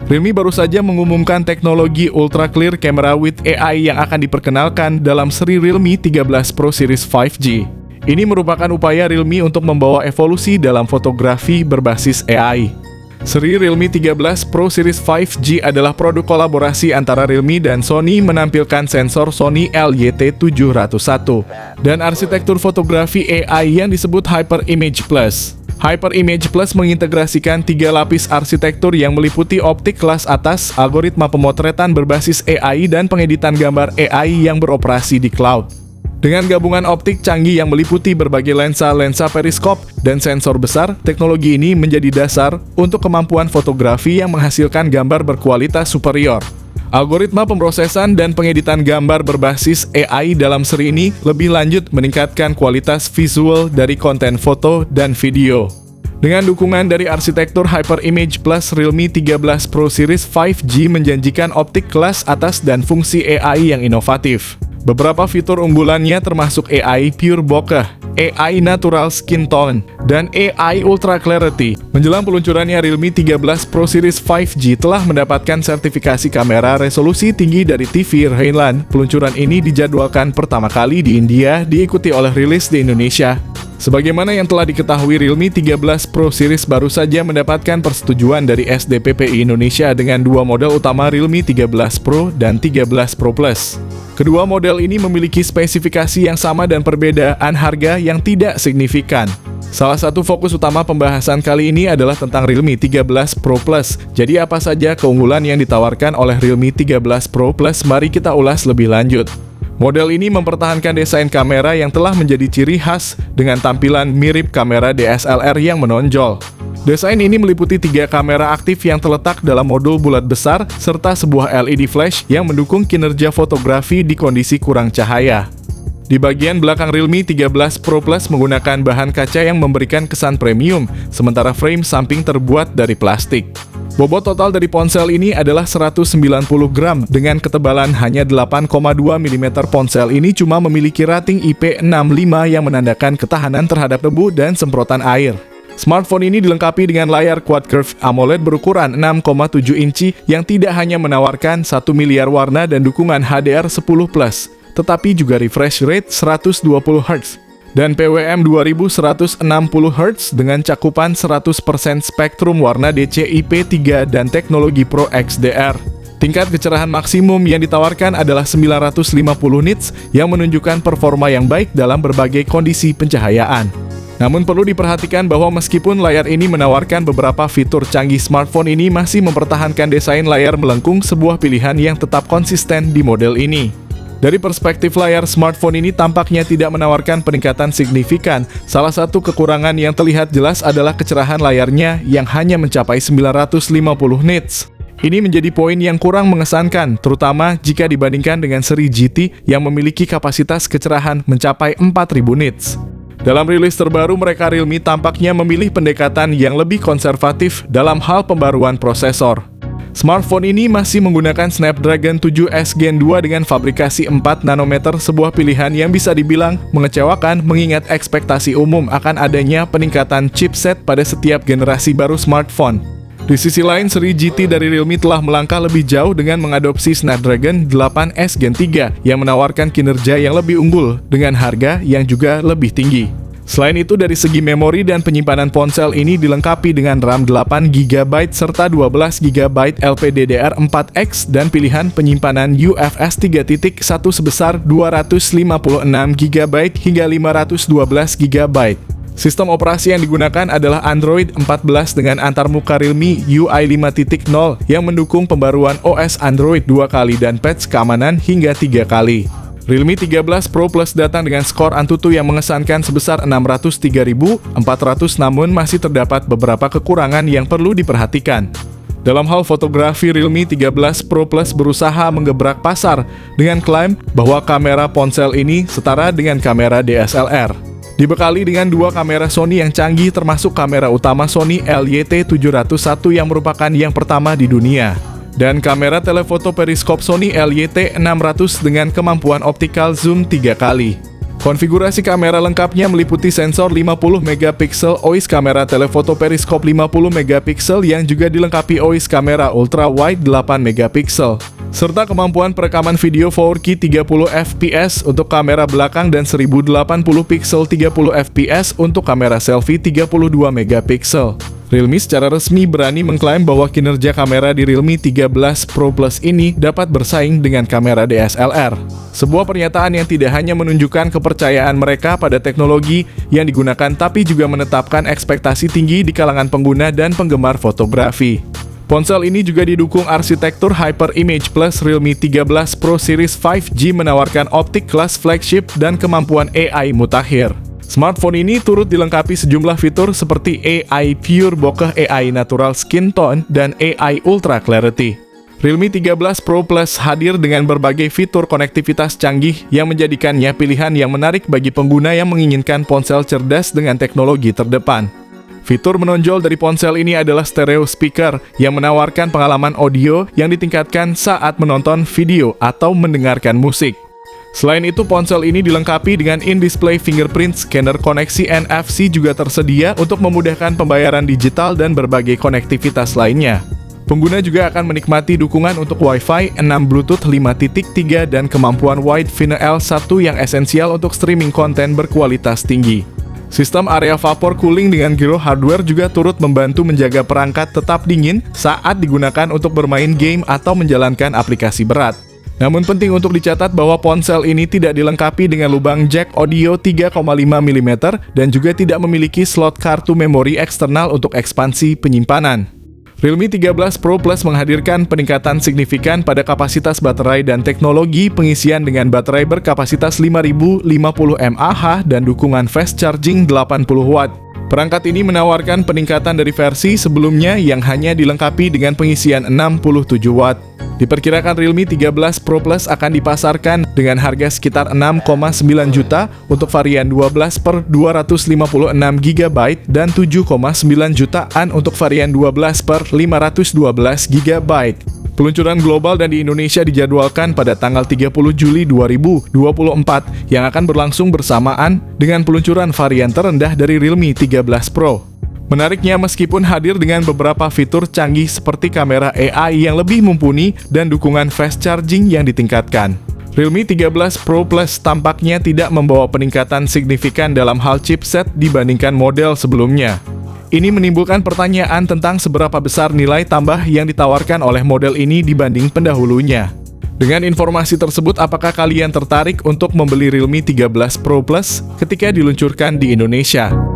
Realme baru saja mengumumkan teknologi Ultra Clear Camera with AI yang akan diperkenalkan dalam seri Realme 13 Pro Series 5G. Ini merupakan upaya Realme untuk membawa evolusi dalam fotografi berbasis AI. Seri Realme 13 Pro Series 5G adalah produk kolaborasi antara Realme dan Sony menampilkan sensor Sony LYT701 dan arsitektur fotografi AI yang disebut Hyper Image Plus. Hyper Image Plus mengintegrasikan 3 lapis arsitektur yang meliputi optik kelas atas, algoritma pemotretan berbasis AI, dan pengeditan gambar AI yang beroperasi di cloud. Dengan gabungan optik canggih yang meliputi berbagai lensa periskop, dan sensor besar, teknologi ini menjadi dasar untuk kemampuan fotografi yang menghasilkan gambar berkualitas superior. Algoritma pemrosesan dan pengeditan gambar berbasis AI dalam seri ini lebih lanjut meningkatkan kualitas visual dari konten foto dan video. Dengan dukungan dari arsitektur Hyper Image Plus, Realme 13 Pro Series 5G menjanjikan optik kelas atas dan fungsi AI yang inovatif. Beberapa fitur unggulannya termasuk AI Pure Bokeh, AI Natural Skin Tone, dan AI Ultra Clarity. Menjelang peluncurannya, Realme 13 Pro Series 5G telah mendapatkan sertifikasi kamera resolusi tinggi dari TV Highland. Peluncuran ini dijadwalkan pertama kali di India, diikuti oleh rilis di Indonesia. Sebagaimana yang telah diketahui, Realme 13 Pro Series baru saja mendapatkan persetujuan dari SDPPI Indonesia dengan dua model utama, Realme 13 Pro dan 13 Pro Plus. Kedua model ini memiliki spesifikasi yang sama dan perbedaan harga yang tidak signifikan. Salah satu fokus utama pembahasan kali ini adalah tentang Realme 13 Pro Plus. Jadi apa saja keunggulan yang ditawarkan oleh Realme 13 Pro Plus? Mari kita ulas lebih lanjut. Model ini mempertahankan desain kamera yang telah menjadi ciri khas dengan tampilan mirip kamera DSLR yang menonjol. Desain ini meliputi 3 kamera aktif yang terletak dalam modul bulat besar, serta sebuah LED flash yang mendukung kinerja fotografi di kondisi kurang cahaya. Di bagian belakang, Realme 13 Pro Plus menggunakan bahan kaca yang memberikan kesan premium, sementara frame samping terbuat dari plastik. Bobot total dari ponsel ini adalah 190 gram dengan ketebalan hanya 8,2 mm. Ponsel ini cuma memiliki rating IP65 yang menandakan ketahanan terhadap debu dan semprotan air. Smartphone ini dilengkapi dengan layar Quad Curve AMOLED berukuran 6,7 inci yang tidak hanya menawarkan 1 miliar warna dan dukungan HDR10+, tetapi juga refresh rate 120 Hz. Dan PWM 2160 Hz dengan cakupan 100% spektrum warna DCI-P3 dan teknologi Pro XDR. Tingkat kecerahan maksimum yang ditawarkan adalah 950 nits yang menunjukkan performa yang baik dalam berbagai kondisi pencahayaan. Namun perlu diperhatikan bahwa meskipun layar ini menawarkan beberapa fitur canggih, smartphone ini masih mempertahankan desain layar melengkung, sebuah pilihan yang tetap konsisten di model ini. Dari perspektif layar, smartphone ini tampaknya tidak menawarkan peningkatan signifikan. Salah satu kekurangan yang terlihat jelas adalah kecerahan layarnya yang hanya mencapai 950 nits. Ini menjadi poin yang kurang mengesankan, terutama jika dibandingkan dengan seri GT yang memiliki kapasitas kecerahan mencapai 4000 nits. Dalam rilis terbaru mereka, Realme tampaknya memilih pendekatan yang lebih konservatif dalam hal pembaruan prosesor. Smartphone ini masih menggunakan Snapdragon 7S Gen 2 dengan fabrikasi 4 nanometer, sebuah pilihan yang bisa dibilang mengecewakan mengingat ekspektasi umum akan adanya peningkatan chipset pada setiap generasi baru smartphone. Di sisi lain, seri GT dari Realme telah melangkah lebih jauh dengan mengadopsi Snapdragon 8S Gen 3 yang menawarkan kinerja yang lebih unggul dengan harga yang juga lebih tinggi. Selain itu, dari segi memori dan penyimpanan, ponsel ini dilengkapi dengan RAM 8GB serta 12GB LPDDR4X dan pilihan penyimpanan UFS 3.1 sebesar 256GB hingga 512GB. Sistem operasi yang digunakan adalah Android 14 dengan antarmuka Realme UI 5.0 yang mendukung pembaruan OS Android 2 kali dan patch keamanan hingga 3 kali. Realme 13 Pro Plus datang dengan skor Antutu yang mengesankan sebesar 603.400, namun masih terdapat beberapa kekurangan yang perlu diperhatikan. Dalam hal fotografi, Realme 13 Pro Plus berusaha menggebrak pasar dengan klaim bahwa kamera ponsel ini setara dengan kamera DSLR. Dibekali dengan dua kamera Sony yang canggih, termasuk kamera utama Sony LYT701 yang merupakan yang pertama di dunia, dan kamera telefoto periskop Sony LYT600 dengan kemampuan optical zoom 3 kali. Konfigurasi kamera lengkapnya meliputi sensor 50 megapiksel OIS kamera telefoto periskop 50 megapiksel yang juga dilengkapi OIS kamera ultra wide 8 megapiksel, serta kemampuan perekaman video 4K 30 fps untuk kamera belakang dan 1080 piksel 30 fps untuk kamera selfie 32 megapiksel. Realme secara resmi berani mengklaim bahwa kinerja kamera di Realme 13 Pro Plus ini dapat bersaing dengan kamera DSLR. Sebuah pernyataan yang tidak hanya menunjukkan kepercayaan mereka pada teknologi yang digunakan, tapi juga menetapkan ekspektasi tinggi di kalangan pengguna dan penggemar fotografi. Ponsel ini juga didukung arsitektur Hyper Image Plus. Realme 13 Pro Series 5G menawarkan optik kelas flagship dan kemampuan AI mutakhir. Smartphone ini turut dilengkapi sejumlah fitur seperti AI Pure Bokeh, AI Natural Skin Tone, dan AI Ultra Clarity. Realme 13 Pro Plus hadir dengan berbagai fitur konektivitas canggih yang menjadikannya pilihan yang menarik bagi pengguna yang menginginkan ponsel cerdas dengan teknologi terdepan. Fitur menonjol dari ponsel ini adalah stereo speaker yang menawarkan pengalaman audio yang ditingkatkan saat menonton video atau mendengarkan musik. Selain itu, ponsel ini dilengkapi dengan in-display fingerprint, scanner koneksi NFC juga tersedia untuk memudahkan pembayaran digital dan berbagai konektivitas lainnya. Pengguna juga akan menikmati dukungan untuk Wi-Fi 6, Bluetooth 5.3, dan kemampuan Wide VNL 1 yang esensial untuk streaming konten berkualitas tinggi. Sistem area vapor cooling dengan Gyro hardware juga turut membantu menjaga perangkat tetap dingin saat digunakan untuk bermain game atau menjalankan aplikasi berat. Namun penting untuk dicatat bahwa ponsel ini tidak dilengkapi dengan lubang jack audio 3,5 mm dan juga tidak memiliki slot kartu memori eksternal untuk ekspansi penyimpanan. Realme 13 Pro Plus menghadirkan peningkatan signifikan pada kapasitas baterai dan teknologi pengisian dengan baterai berkapasitas 5050 mAh dan dukungan fast charging 80 Watt. Perangkat ini menawarkan peningkatan dari versi sebelumnya yang hanya dilengkapi dengan pengisian 67 Watt. Diperkirakan Realme 13 Pro Plus akan dipasarkan dengan harga sekitar 6,9 juta untuk varian 12 per 256 GB dan 7,9 jutaan untuk varian 12 per 512 GB. Peluncuran global dan di Indonesia dijadwalkan pada tanggal 30 Juli 2024 yang akan berlangsung bersamaan dengan peluncuran varian terendah dari Realme 13 Pro. Menariknya, meskipun hadir dengan beberapa fitur canggih seperti kamera AI yang lebih mumpuni dan dukungan fast charging yang ditingkatkan, Realme 13 Pro Plus tampaknya tidak membawa peningkatan signifikan dalam hal chipset dibandingkan model sebelumnya. Ini menimbulkan pertanyaan tentang seberapa besar nilai tambah yang ditawarkan oleh model ini dibanding pendahulunya. Dengan informasi tersebut, apakah kalian tertarik untuk membeli Realme 13 Pro Plus ketika diluncurkan di Indonesia?